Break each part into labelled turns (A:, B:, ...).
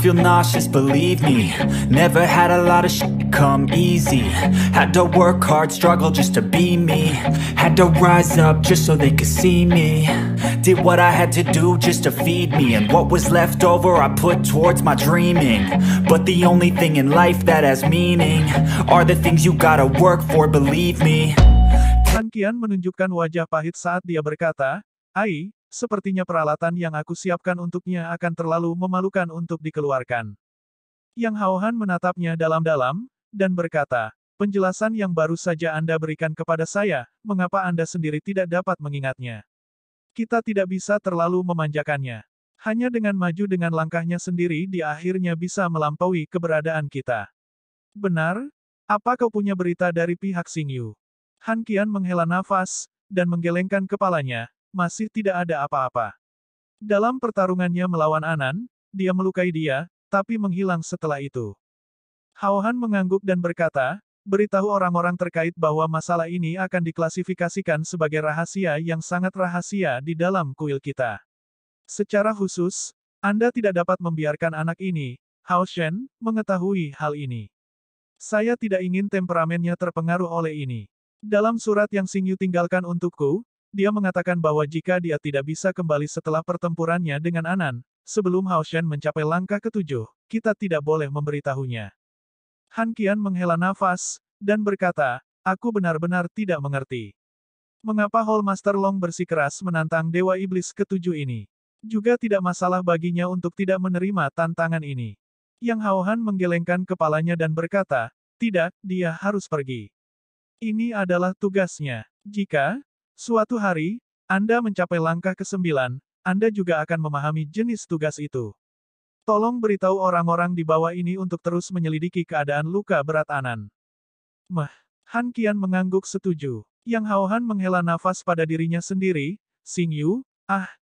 A: feel nauseous, believe me. Never had a lot of shit come easy. Had to work hard, struggle just to be me. Had to rise up just so they could see me. Did what I had to do just to feed me. And what was left over I put towards my dreaming. But the only thing in life that has meaning are the things you gotta work for, believe me.
B: Han Qian menunjukkan wajah pahit saat dia berkata, "Ai, sepertinya peralatan yang aku siapkan untuknya akan terlalu memalukan untuk dikeluarkan." Yang Hao Han menatapnya dalam-dalam, dan berkata, "Penjelasan yang baru saja Anda berikan kepada saya, mengapa Anda sendiri tidak dapat mengingatnya? Kita tidak bisa terlalu memanjakannya. Hanya dengan maju dengan langkahnya sendiri dia akhirnya bisa melampaui keberadaan kita." "Benar? Apa kau punya berita dari pihak Xingyu?" Han Qian menghela nafas, dan menggelengkan kepalanya, masih tidak ada apa-apa. Dalam pertarungannya melawan Anan, dia melukai dia, tapi menghilang setelah itu. Hao Han mengangguk dan berkata, "Beritahu orang-orang terkait bahwa masalah ini akan diklasifikasikan sebagai rahasia yang sangat rahasia di dalam kuil kita. Secara khusus, Anda tidak dapat membiarkan anak ini, Hao Shen, mengetahui hal ini. Saya tidak ingin temperamennya terpengaruh oleh ini. Dalam surat yang Xingyu tinggalkan untukku, dia mengatakan bahwa jika dia tidak bisa kembali setelah pertempurannya dengan Anan, sebelum Hao Shen mencapai langkah ketujuh, kita tidak boleh memberitahunya." Han Qian menghela nafas, dan berkata, "Aku benar-benar tidak mengerti. Mengapa Hall Master Long bersikeras menantang Dewa Iblis ketujuh ini? Juga tidak masalah baginya untuk tidak menerima tantangan ini." Yang Hao Han menggelengkan kepalanya dan berkata, "Tidak, dia harus pergi. Ini adalah tugasnya. Jika, suatu hari, Anda mencapai langkah ke-9, Anda juga akan memahami jenis tugas itu. Tolong beritahu orang-orang di bawah ini untuk terus menyelidiki keadaan luka berat Anan." Han Qian mengangguk setuju. Yang Hao Han menghela nafas pada dirinya sendiri, "Xingyu,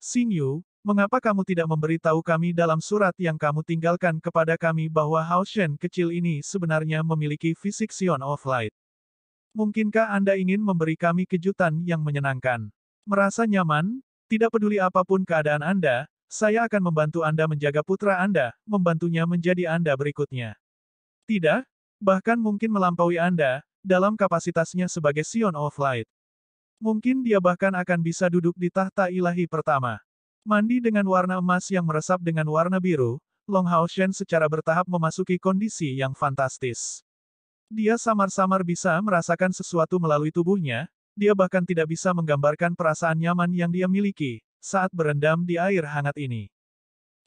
B: Xingyu, mengapa kamu tidak memberitahu kami dalam surat yang kamu tinggalkan kepada kami bahwa Hao Shen kecil ini sebenarnya memiliki fisik Sion of Light? Mungkinkah Anda ingin memberi kami kejutan yang menyenangkan? Merasa nyaman? Tidak peduli apapun keadaan Anda, saya akan membantu Anda menjaga putra Anda, membantunya menjadi Anda berikutnya. Tidak, bahkan mungkin melampaui Anda, dalam kapasitasnya sebagai Sion of Light. Mungkin dia bahkan akan bisa duduk di tahta ilahi pertama. Mandi dengan warna emas yang meresap dengan warna biru, Long Hao Shen secara bertahap memasuki kondisi yang fantastis. Dia samar-samar bisa merasakan sesuatu melalui tubuhnya, dia bahkan tidak bisa menggambarkan perasaan nyaman yang dia miliki, saat berendam di air hangat ini.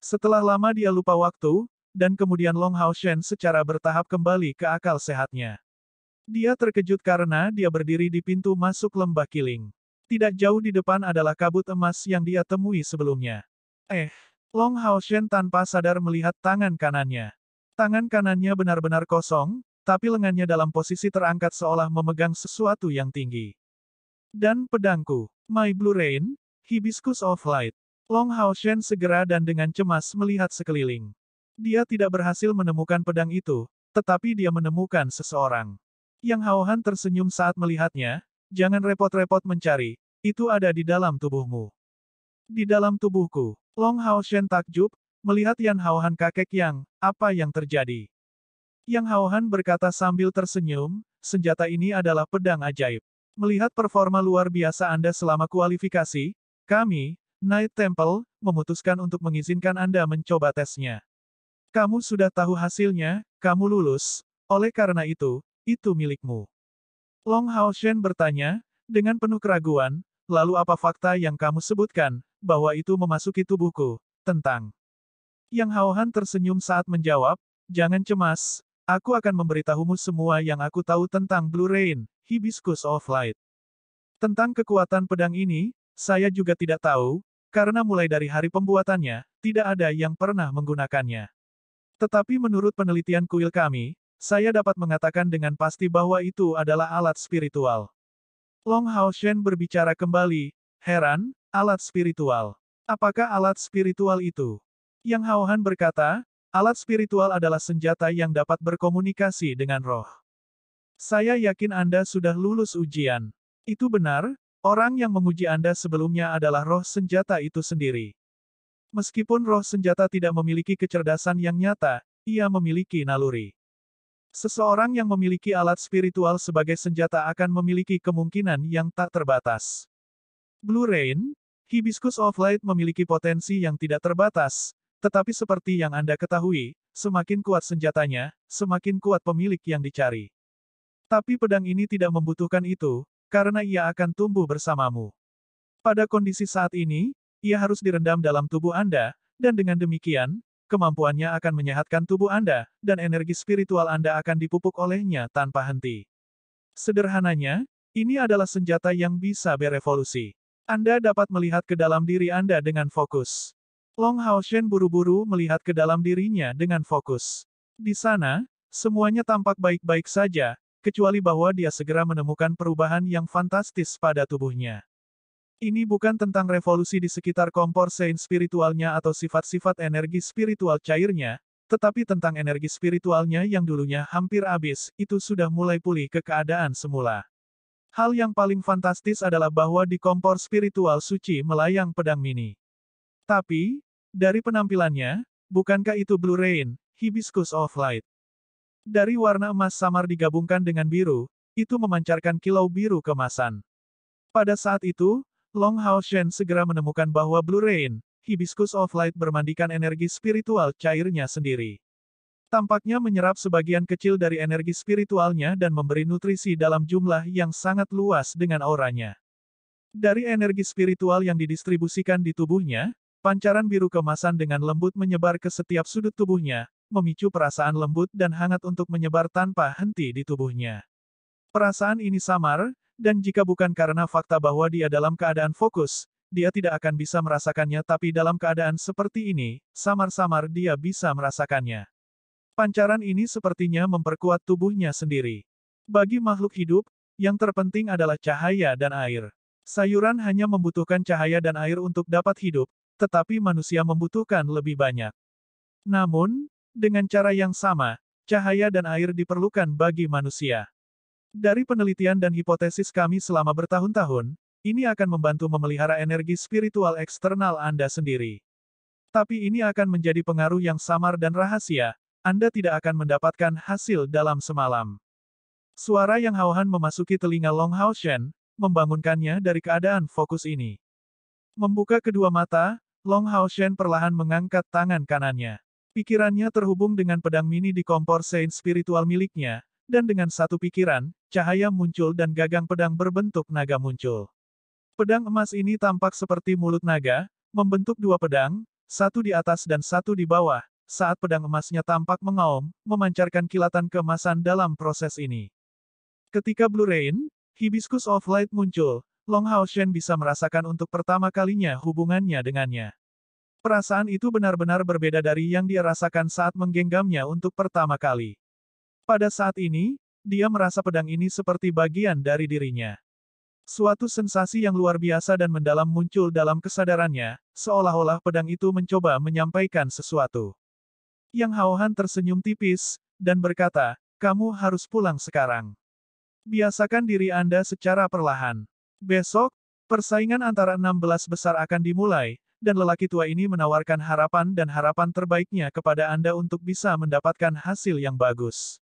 B: Setelah lama dia lupa waktu, dan kemudian Long Hao Shen secara bertahap kembali ke akal sehatnya. Dia terkejut karena dia berdiri di pintu masuk lembah Kiling. Tidak jauh di depan adalah kabut emas yang dia temui sebelumnya. Long Hao Shen tanpa sadar melihat tangan kanannya. Tangan kanannya benar-benar kosong, tapi lengannya dalam posisi terangkat seolah memegang sesuatu yang tinggi. "Dan pedangku, My Blue Rain, Hibiscus of Light." Long Hao Shen segera dan dengan cemas melihat sekeliling. Dia tidak berhasil menemukan pedang itu, tetapi dia menemukan seseorang. Yang Hao Han tersenyum saat melihatnya, "Jangan repot-repot mencari, itu ada di dalam tubuhmu." "Di dalam tubuhku." Long Hao Shen takjub, melihat Yan Hao Han kakek yang, "Apa yang terjadi?" Yang Hao Han berkata sambil tersenyum, "Senjata ini adalah pedang ajaib. Melihat performa luar biasa Anda selama kualifikasi, kami, Night Temple, memutuskan untuk mengizinkan Anda mencoba tesnya. Kamu sudah tahu hasilnya, kamu lulus, oleh karena itu milikmu." Long Hao Shen bertanya, dengan penuh keraguan, "Lalu apa fakta yang kamu sebutkan, bahwa itu memasuki tubuhku, tentang?" Yang Hao Han tersenyum saat menjawab, "Jangan cemas. Aku akan memberitahumu semua yang aku tahu tentang Blue Rain, Hibiscus of Light. Tentang kekuatan pedang ini, saya juga tidak tahu, karena mulai dari hari pembuatannya, tidak ada yang pernah menggunakannya. Tetapi menurut penelitian kuil kami, saya dapat mengatakan dengan pasti bahwa itu adalah alat spiritual." Long Hao Shen berbicara kembali, heran, "Alat spiritual? Apakah alat spiritual itu?" Yang Hao Han berkata, "Alat spiritual adalah senjata yang dapat berkomunikasi dengan roh. Saya yakin Anda sudah lulus ujian. Itu benar, orang yang menguji Anda sebelumnya adalah roh senjata itu sendiri." Meskipun roh senjata tidak memiliki kecerdasan yang nyata, ia memiliki naluri. Seseorang yang memiliki alat spiritual sebagai senjata akan memiliki kemungkinan yang tak terbatas. Blue Rain, Hibiscus of Light memiliki potensi yang tidak terbatas, tetapi seperti yang Anda ketahui, semakin kuat senjatanya, semakin kuat pemilik yang dicari. Tapi pedang ini tidak membutuhkan itu, karena ia akan tumbuh bersamamu. Pada kondisi saat ini, ia harus direndam dalam tubuh Anda, dan dengan demikian, kemampuannya akan menyehatkan tubuh Anda, dan energi spiritual Anda akan dipupuk olehnya tanpa henti. Sederhananya, ini adalah senjata yang bisa berevolusi. Anda dapat melihat ke dalam diri Anda dengan fokus. Long Haoshen buru-buru melihat ke dalam dirinya dengan fokus. Di sana, semuanya tampak baik-baik saja, kecuali bahwa dia segera menemukan perubahan yang fantastis pada tubuhnya. Ini bukan tentang revolusi di sekitar kompor sein spiritualnya atau sifat-sifat energi spiritual cairnya, tetapi tentang energi spiritualnya yang dulunya hampir habis, itu sudah mulai pulih ke keadaan semula. Hal yang paling fantastis adalah bahwa di kompor spiritual suci melayang pedang mini. Tapi, dari penampilannya, bukankah itu Blue Rain, Hibiscus of Light? Dari warna emas samar digabungkan dengan biru, itu memancarkan kilau biru kemasan. Pada saat itu, Long Haoshen segera menemukan bahwa Blue Rain, Hibiscus of Light bermandikan energi spiritual cairnya sendiri. Tampaknya menyerap sebagian kecil dari energi spiritualnya dan memberi nutrisi dalam jumlah yang sangat luas dengan auranya. Dari energi spiritual yang didistribusikan di tubuhnya, pancaran biru kemasan dengan lembut menyebar ke setiap sudut tubuhnya, memicu perasaan lembut dan hangat untuk menyebar tanpa henti di tubuhnya. Perasaan ini samar, dan jika bukan karena fakta bahwa dia dalam keadaan fokus, dia tidak akan bisa merasakannya, tapi dalam keadaan seperti ini, samar-samar dia bisa merasakannya. Pancaran ini sepertinya memperkuat tubuhnya sendiri. Bagi makhluk hidup, yang terpenting adalah cahaya dan air. Sayuran hanya membutuhkan cahaya dan air untuk dapat hidup, tetapi manusia membutuhkan lebih banyak. Namun, dengan cara yang sama, cahaya dan air diperlukan bagi manusia. Dari penelitian dan hipotesis kami selama bertahun-tahun, ini akan membantu memelihara energi spiritual eksternal Anda sendiri. Tapi ini akan menjadi pengaruh yang samar dan rahasia, Anda tidak akan mendapatkan hasil dalam semalam. Suara yang hauhan memasuki telinga Long Haoshen, membangunkannya dari keadaan fokus ini. Membuka kedua mata, Long Haoshen perlahan mengangkat tangan kanannya. Pikirannya terhubung dengan pedang mini di kompor sein spiritual miliknya, dan dengan satu pikiran, cahaya muncul dan gagang pedang berbentuk naga muncul. Pedang emas ini tampak seperti mulut naga, membentuk dua pedang, satu di atas dan satu di bawah, saat pedang emasnya tampak mengaum, memancarkan kilatan keemasan dalam proses ini. Ketika Blue Rain, Hibiscus of Light muncul, Long Haoshen bisa merasakan untuk pertama kalinya hubungannya dengannya. Perasaan itu benar-benar berbeda dari yang dia rasakan saat menggenggamnya untuk pertama kali. Pada saat ini, dia merasa pedang ini seperti bagian dari dirinya. Suatu sensasi yang luar biasa dan mendalam muncul dalam kesadarannya, seolah-olah pedang itu mencoba menyampaikan sesuatu. Yang Haohan tersenyum tipis, dan berkata, "Kamu harus pulang sekarang. Biasakan diri Anda secara perlahan. Besok, persaingan antara 16 besar akan dimulai, dan lelaki tua ini menawarkan harapan dan harapan terbaiknya kepada Anda untuk bisa mendapatkan hasil yang bagus."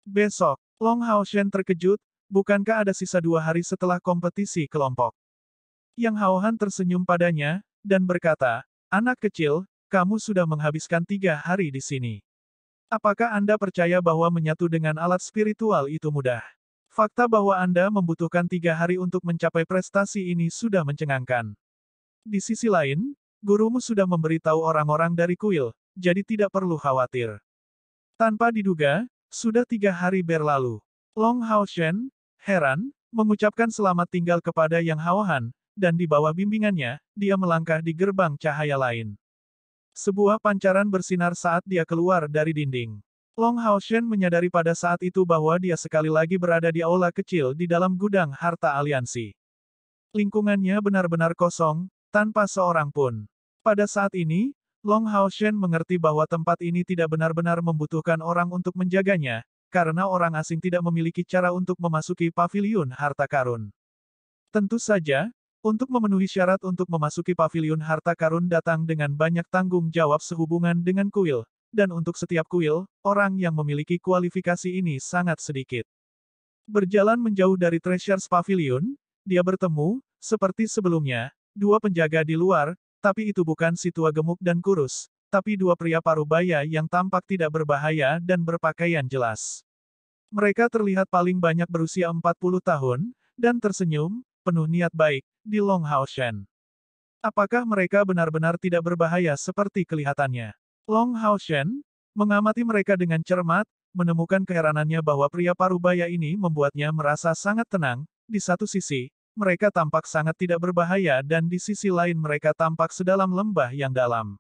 B: Besok, Long Haoshen terkejut, bukankah ada sisa 2 hari setelah kompetisi kelompok? Yang Haohan tersenyum padanya, dan berkata, "Anak kecil, kamu sudah menghabiskan 3 hari di sini. Apakah Anda percaya bahwa menyatu dengan alat spiritual itu mudah? Fakta bahwa Anda membutuhkan 3 hari untuk mencapai prestasi ini sudah mencengangkan. Di sisi lain, gurumu sudah memberitahu orang-orang dari kuil, jadi tidak perlu khawatir." Tanpa diduga, sudah 3 hari berlalu. Long Haoshen, heran, mengucapkan selamat tinggal kepada Yang Haohan, dan di bawah bimbingannya, dia melangkah di gerbang cahaya lain. Sebuah pancaran bersinar saat dia keluar dari dinding. Long Haoshen menyadari pada saat itu bahwa dia sekali lagi berada di aula kecil di dalam gudang harta aliansi. Lingkungannya benar-benar kosong, tanpa seorang pun. Pada saat ini, Long Haoshen mengerti bahwa tempat ini tidak benar-benar membutuhkan orang untuk menjaganya, karena orang asing tidak memiliki cara untuk memasuki paviliun harta karun. Tentu saja, Untuk memenuhi syarat untuk memasuki paviliun harta karun datang dengan banyak tanggung jawab sehubungan dengan kuil, dan untuk setiap kuil, orang yang memiliki kualifikasi ini sangat sedikit. Berjalan menjauh dari Treasures Pavilion, dia bertemu, seperti sebelumnya, dua penjaga di luar, tapi itu bukan si tua gemuk dan kurus, tapi dua pria parubaya yang tampak tidak berbahaya dan berpakaian jelas. Mereka terlihat paling banyak berusia 40 tahun, dan tersenyum, penuh niat baik, di Long Hao Shen. Apakah mereka benar-benar tidak berbahaya seperti kelihatannya? Long Hao Shen mengamati mereka dengan cermat, menemukan keheranannya bahwa pria parubaya ini membuatnya merasa sangat tenang. Di satu sisi, mereka tampak sangat tidak berbahaya dan di sisi lain mereka tampak sedalam lembah yang dalam.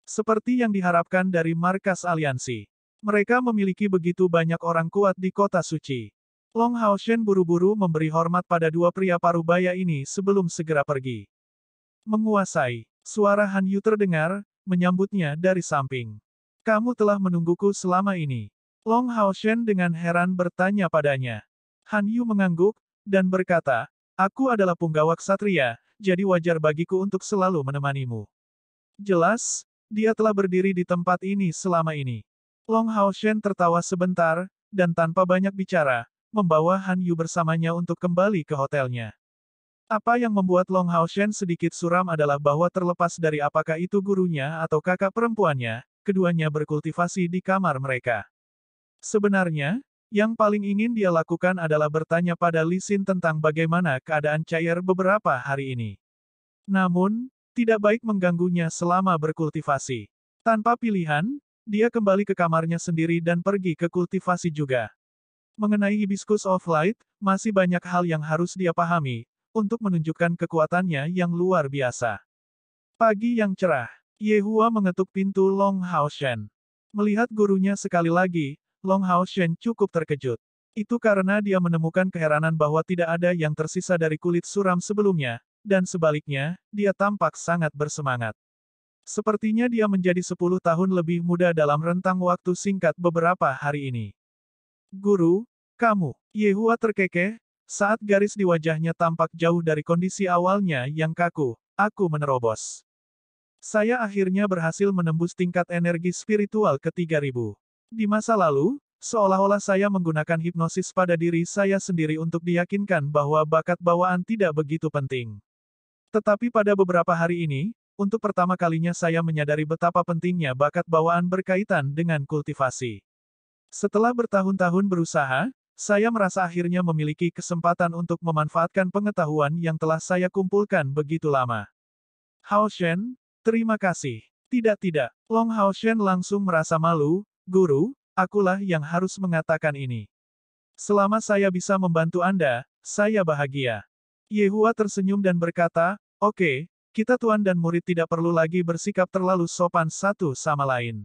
B: Seperti yang diharapkan dari markas aliansi. Mereka memiliki begitu banyak orang kuat di kota suci. Long Hao Shen buru-buru memberi hormat pada dua pria parubaya ini sebelum segera pergi. Menguasai. Suara Han Yu terdengar, menyambutnya dari samping. Kamu telah menungguku selama ini. Long Hao Shen dengan heran bertanya padanya. Han Yu mengangguk, dan berkata, aku adalah punggawa ksatria, jadi wajar bagiku untuk selalu menemanimu. Jelas, dia telah berdiri di tempat ini selama ini. Long Hao Shen tertawa sebentar, dan tanpa banyak bicara, membawa Han Yu bersamanya untuk kembali ke hotelnya. Apa yang membuat Long Hao Shen sedikit suram adalah bahwa terlepas dari apakah itu gurunya atau kakak perempuannya, keduanya berkultivasi di kamar mereka. Sebenarnya, yang paling ingin dia lakukan adalah bertanya pada Li Xin tentang bagaimana keadaan Cair beberapa hari ini. Namun, tidak baik mengganggunya selama berkultivasi. Tanpa pilihan, dia kembali ke kamarnya sendiri dan pergi ke kultivasi juga. Mengenai Hibiscus of Light, masih banyak hal yang harus dia pahami, untuk menunjukkan kekuatannya yang luar biasa. Pagi yang cerah, Ye Hua mengetuk pintu Long Hao Shen. Melihat gurunya sekali lagi, Long Hao Shen cukup terkejut. Itu karena dia menemukan keheranan bahwa tidak ada yang tersisa dari kulit suram sebelumnya, dan sebaliknya, dia tampak sangat bersemangat. Sepertinya dia menjadi 10 tahun lebih muda dalam rentang waktu singkat beberapa hari ini. Guru, kamu. Ye Hua terkekeh, saat garis di wajahnya tampak jauh dari kondisi awalnya yang kaku. Aku menerobos. Saya akhirnya berhasil menembus tingkat energi spiritual ke 3000. Di masa lalu, seolah-olah saya menggunakan hipnosis pada diri saya sendiri untuk diyakinkan bahwa bakat bawaan tidak begitu penting. Tetapi pada beberapa hari ini, untuk pertama kalinya saya menyadari betapa pentingnya bakat bawaan berkaitan dengan kultivasi. Setelah bertahun-tahun berusaha, saya merasa akhirnya memiliki kesempatan untuk memanfaatkan pengetahuan yang telah saya kumpulkan begitu lama. Hao Shen, terima kasih. Tidak. Long Hao Shen langsung merasa malu, Guru, akulah yang harus mengatakan ini. Selama saya bisa membantu Anda, saya bahagia. Ye Hua tersenyum dan berkata, oke, kita tuan dan murid tidak perlu lagi bersikap terlalu sopan satu sama lain.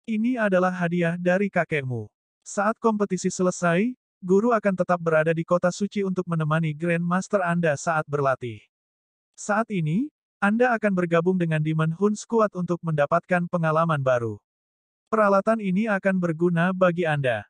B: Ini adalah hadiah dari kakekmu. Saat kompetisi selesai, guru akan tetap berada di kota suci untuk menemani Grandmaster Anda saat berlatih. Saat ini, Anda akan bergabung dengan Demon Hun Squad untuk mendapatkan pengalaman baru. Peralatan ini akan berguna bagi Anda.